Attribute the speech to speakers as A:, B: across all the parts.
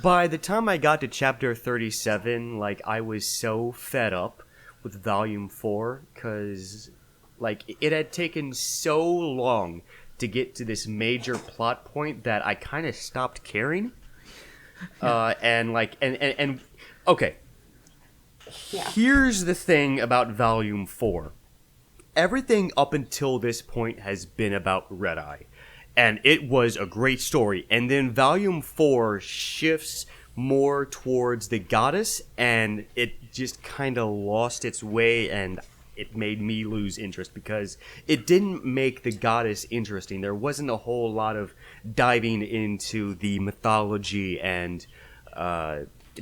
A: by the time I got to chapter 37, like, I was so fed up with volume 4, because, like, it had taken so long to get to this major plot point that I kind of stopped caring. And okay.
B: Yeah.
A: Here's the thing about volume 4. Everything up until this point has been about Red Eye. And it was a great story. And then volume 4 shifts more towards the goddess, and it just kind of lost its way, and it made me lose interest because it didn't make the goddess interesting. There wasn't a whole lot of diving into the mythology and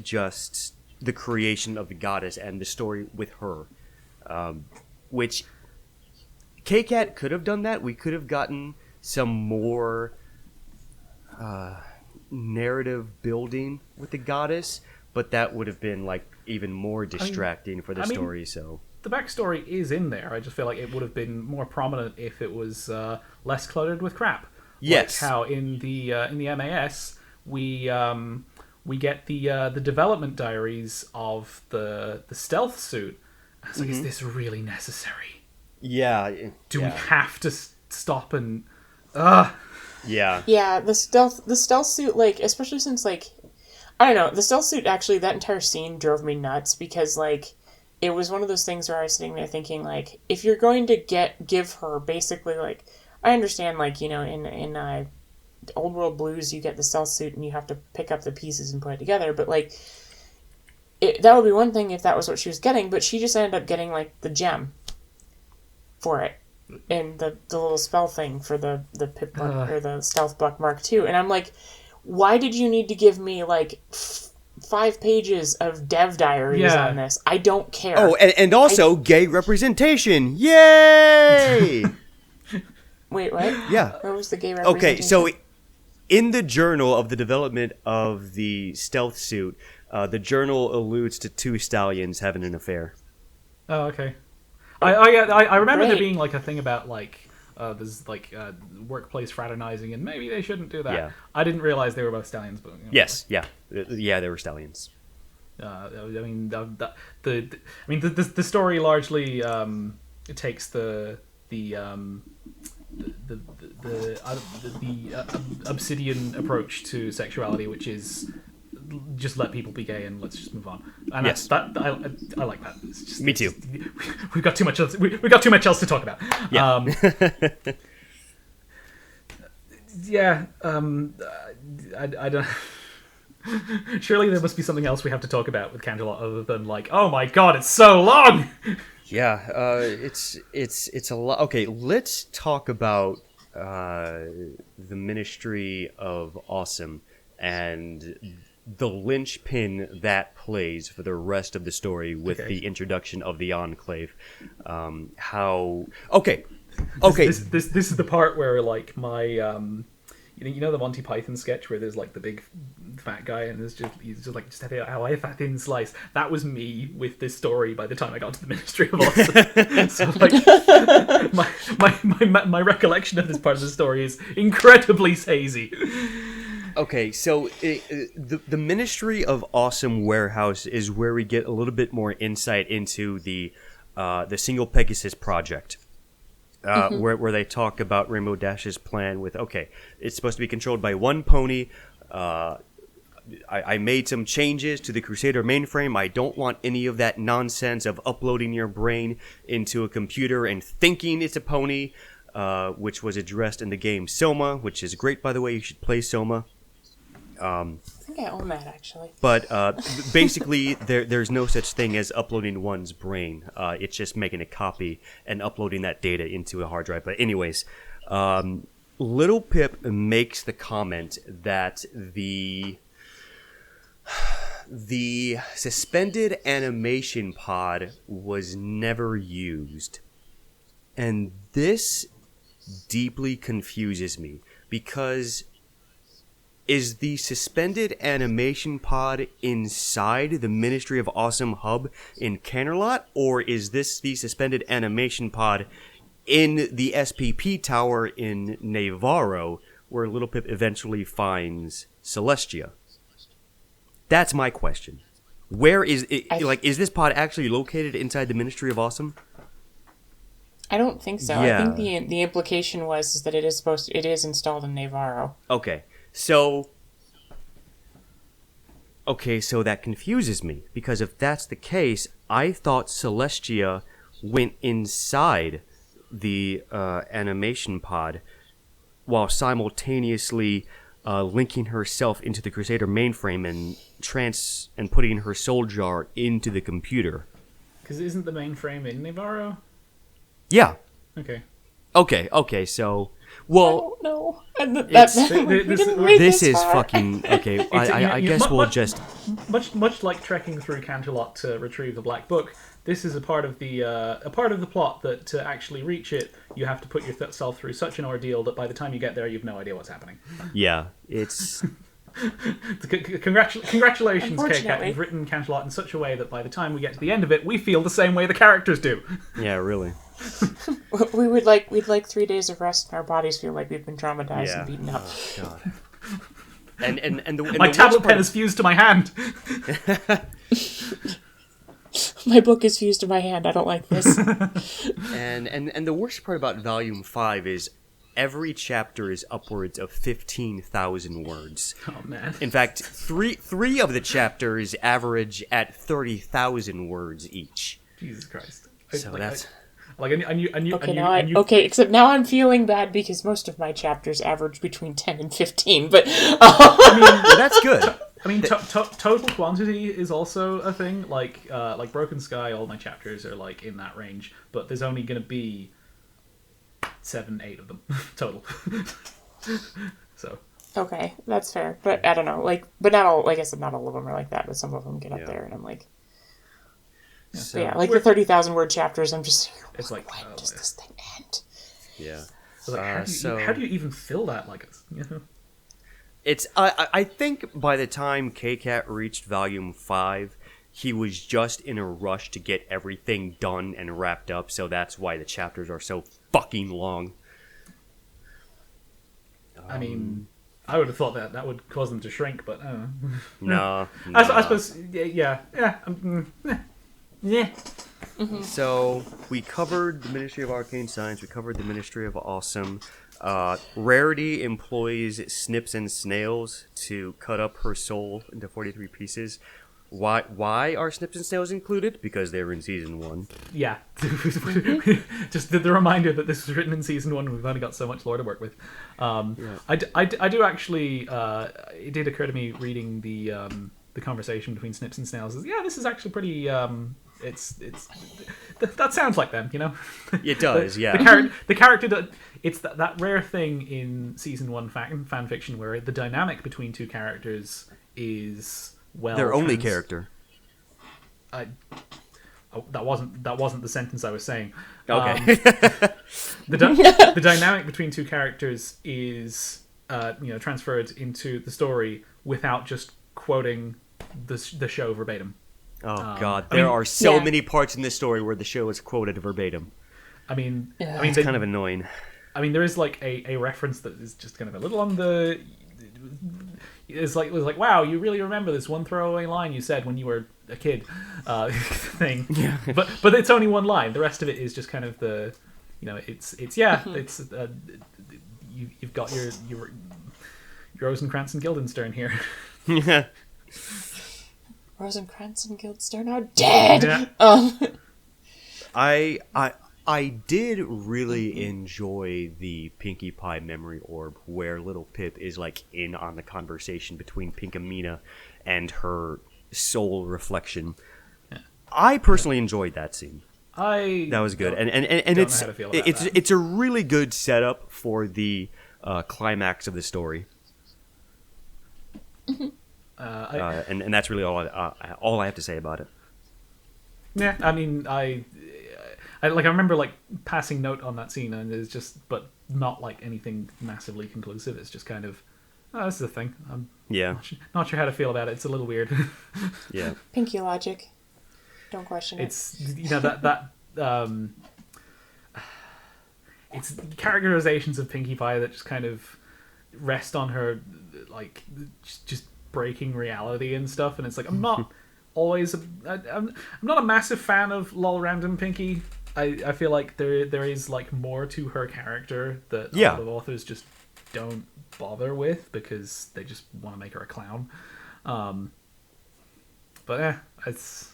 A: just the creation of the goddess and the story with her, which K-Cat could have done that. We could have gotten some more narrative building with the goddess, but that would have been like even more distracting for the story. So
C: the backstory is in there. I just feel like it would have been more prominent if it was less cluttered with crap.
A: Yes,
C: like how in the MAS we get the development diaries of the stealth suit. I was like, is this really necessary?
A: Yeah.
C: Do we have to stop and?
A: Yeah.
B: Yeah, the stealth suit, like, especially since, like, I don't know, the stealth suit, actually, that entire scene drove me nuts, because, like, it was one of those things where I was sitting there thinking, like, if you're going to give her, basically, like, I understand, like, you know, in Old World Blues, you get the stealth suit and you have to pick up the pieces and put it together, but, like, that would be one thing if that was what she was getting, but she just ended up getting, like, the gem for it. And the little spell thing for the pip buck, or the stealth buck Mark II. And I'm like, why did you need to give me like 5 pages of dev diaries on this? I don't care.
A: Oh, and also gay representation. Yay!
B: Wait, what?
A: Yeah.
B: Where was the gay representation?
A: Okay, so in the journal of the development of the stealth suit, the journal alludes to 2 stallions having an affair.
C: Oh, okay. I remember there being like a thing about like there's like workplace fraternizing, and maybe they shouldn't do that.
A: Yeah.
C: I didn't realize they were both stallions, but
A: Yes, yeah, they were stallions.
C: I mean, the story largely takes the obsidian approach to sexuality, which is just let people be gay and let's just move on. And
A: yes,
C: I like that. It's just,
A: me too.
C: We've got too much else. We've got too much else to talk about.
A: Yeah.
C: I don't. Surely there must be something else we have to talk about with Canterlot other than like, oh my god, it's so long.
A: Yeah, it's a lot. Okay, let's talk about the Ministry of Awesome and the linchpin that plays for the rest of the story with the introduction of the Enclave. Okay.
C: This is the part where like my you know the Monty Python sketch where there's like the big fat guy and he's just like, just how I have a thin slice. That was me with this story by the time I got to the Ministry of Awesome. So like my recollection of this part of the story is incredibly hazy.
A: Okay, so the Ministry of Awesome warehouse is where we get a little bit more insight into the Single Pegasus project, where they talk about Rainbow Dash's plan with, okay, it's supposed to be controlled by one pony. I made some changes to the Crusader mainframe. I don't want any of that nonsense of uploading your brain into a computer and thinking it's a pony, which was addressed in the game Soma, which is great, by the way. You should play Soma.
B: I think I own that, actually.
A: But basically, there's no such thing as uploading one's brain. It's just making a copy and uploading that data into a hard drive. But anyways, Little Pip makes the comment that the suspended animation pod was never used. And this deeply confuses me, because is the suspended animation pod inside the Ministry of Awesome hub in Canterlot, or is this the suspended animation pod in the SPP tower in Navarro, where Little Pip eventually finds Celestia? That's my question. Where is it? Is this pod actually located inside the Ministry of Awesome?
B: I don't think so.
A: Yeah.
B: I think the implication is that it is installed in Navarro.
A: Okay, so that confuses me, because if that's the case, I thought Celestia went inside the animation pod while simultaneously linking herself into the Crusader mainframe and putting her soul jar into the computer.
C: Because isn't the mainframe in Navarro?
A: Yeah.
C: Okay.
A: So,
B: I
A: well,
B: don't know. And we
C: this-
B: didn't read
A: this
B: this
A: is
B: far.
A: fucking okay. I
C: you-
A: guess
C: mu-
A: we'll
C: mu-
A: just.
C: Much like trekking through Canterlot to retrieve the Black Book, this is a part of the plot that to actually reach it, you have to put yourself through such an ordeal that by the time you get there, you've no idea what's happening.
A: Yeah, it's.
C: Congratulations, K-Cat.
B: Unfortunately.
C: You've written Canterlot in such a way that by the time we get to the end of it, we feel the same way the characters do.
A: Yeah, really.
B: We'd like 3 days of rest, and our bodies feel like we've been traumatized
A: Yeah.
B: and beaten up.
A: Oh, God. And
C: My tablet pen is fused to my hand.
B: My book is fused to my hand. I don't like this.
A: And the worst part about Volume 5 is every chapter is upwards of 15,000 words.
C: Oh man.
A: In fact, three of the chapters average at 30,000 words each.
C: Jesus Christ.
A: So that's.
B: Except now I'm feeling bad because most of my chapters average between 10 and 15, but
A: That's good.
C: I mean, total quantity is also a thing. Like Broken Sky, all my chapters are like in that range, but there's only going to be 7-8 of them total. So.
B: okay, that's fair. But I don't know, but not all. Like I said, not all of them are like that. But some of them get up there, and I'm like,
A: So,
B: the 30,000 word chapters. I'm just,
C: It's like,
B: when does this thing end?
A: Yeah.
C: It's like, how do you even fill that? Like, you know?
A: It's. I think by the time K-Cat reached Volume 5, he was just in a rush to get everything done and wrapped up, so that's why the chapters are so fucking long.
C: I mean, I would have thought that would cause them to shrink, but I don't know.
A: No.
C: I suppose, yeah.
A: So, we covered the Ministry of Arcane Science, we covered the Ministry of Awesome. Rarity employs snips and snails to cut up her soul into 43 pieces. Why are snips and snails included? Because they're in Season 1.
C: Yeah. Just the reminder that this was written in Season 1 and we've only got so much lore to work with. I do actually, it did occur to me reading the conversation between Snips and Snails. Yeah, this is actually pretty, that sounds like them, you know?
A: It does, yeah.
C: The character, it's that rare thing in Season 1 fan fiction where the dynamic between two characters is...
A: Their only character.
C: That wasn't the sentence I was saying.
A: Okay.
C: The dynamic between two characters is transferred into the story without just quoting the show verbatim.
A: Oh God, there are so many parts in this story where the show is quoted verbatim.
C: It's
A: kind of annoying.
C: I mean, there is like a reference that is just kind of a little on the. It was like, wow, you really remember this one throwaway line you said when you were a kid, thing. Yeah. But it's only one line. The rest of it is just kind of the, you've got your Rosencrantz and Guildenstern here.
A: Yeah.
B: Rosencrantz and Guildenstern are dead.
C: Yeah.
A: I did really enjoy the Pinkie Pie memory orb where little Pip is like in on the conversation between Pinkamena and her soul reflection. Yeah. I personally enjoyed that scene. That was good, and it's a really good setup for the climax of the story.
B: Mm-hmm.
A: And that's really all I have to say about it.
C: Yeah, I mean, I remember like passing note on that scene, and it's just, but not like anything massively conclusive. It's just kind of, this is a thing. I'm not sure how to feel about it. It's a little weird.
A: Yeah.
B: Pinky logic. Don't question it.
C: It's it's characterizations of Pinkie Pie that just kind of rest on her like just breaking reality and stuff. And it's like I'm not not a massive fan of lol random Pinky. I feel like there is like more to her character that a lot of authors just don't bother with because they just want to make her a clown. But yeah, it's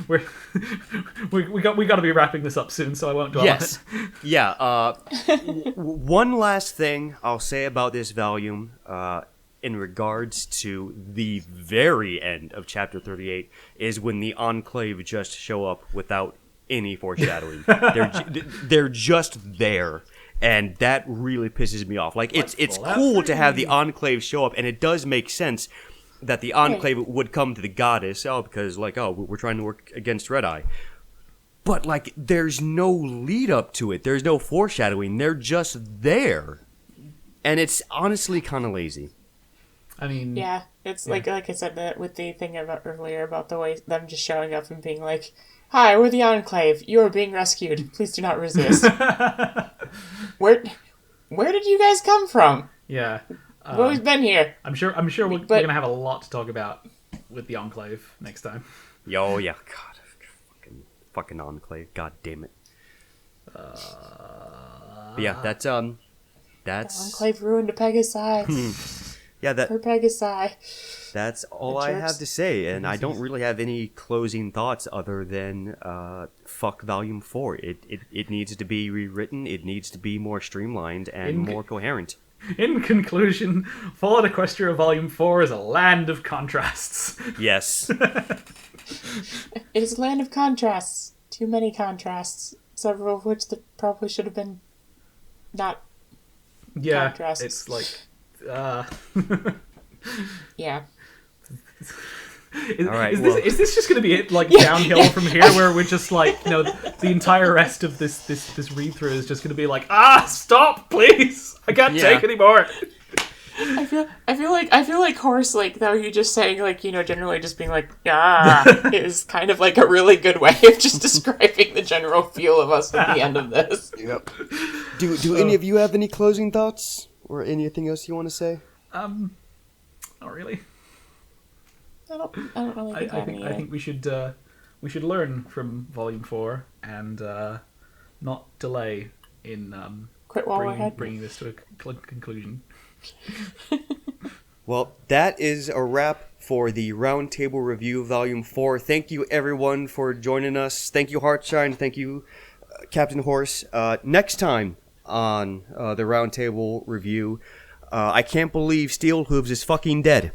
C: we got to be wrapping this up soon, so I won't dwell on it.
A: Yeah. One last thing I'll say about this volume, in regards to the very end of chapter 38, is when the Enclave just show up without any foreshadowing. They're just there. And that really pisses me off. Like, it's cool to have the Enclave show up, and it does make sense that the Enclave would come to the goddess, because, like, we're trying to work against Red Eye. But, like, there's no lead up to it. There's no foreshadowing. They're just there. And it's honestly kind of lazy.
C: I mean...
B: Yeah, it's like I said that with the thing about earlier about the way them just showing up and being like, "Hi, we're the Enclave. You are being rescued. Please do not resist." Where did you guys come from?
C: Yeah.
B: We've always been here.
C: I'm sure we're going to have a lot to talk about with the Enclave next time.
A: Yo, yeah. God, fucking Enclave. God damn it. But yeah, that's...
B: The Enclave ruined Pegasi.
A: Yeah,
B: For Pegasi.
A: That's all I have to say, and I don't really have any closing thoughts other than fuck Volume 4. It needs to be rewritten, it needs to be more streamlined and more coherent.
C: In conclusion, Fallout Equestria Volume 4 is a land of contrasts.
A: Yes.
B: It is a land of contrasts. Too many contrasts. Several of which that probably should have been not contrasts.
C: It's like...
B: Yeah.
C: Is this just going to be it, like, downhill from here, where we're just like, the entire rest of this read through is just going to be like, stop, please, I can't take anymore.
B: I feel like Horse, like, though you just saying, like, generally just being like, is kind of like a really good way of just describing the general feel of us at the end of this.
A: Yep. Do any of you have any closing thoughts or anything else you want to say?
C: Not really.
B: I don't really think
C: I think we should learn from Volume 4 and not delay in
B: quit while we're ahead.
C: Bringing this to a conclusion.
A: Well, that is a wrap for the Roundtable Review Volume 4. Thank you, everyone, for joining us. Thank you, Heartshine. Thank you, CaptainHoers. Next time on the Roundtable Review, I can't believe Steel Hooves is fucking dead.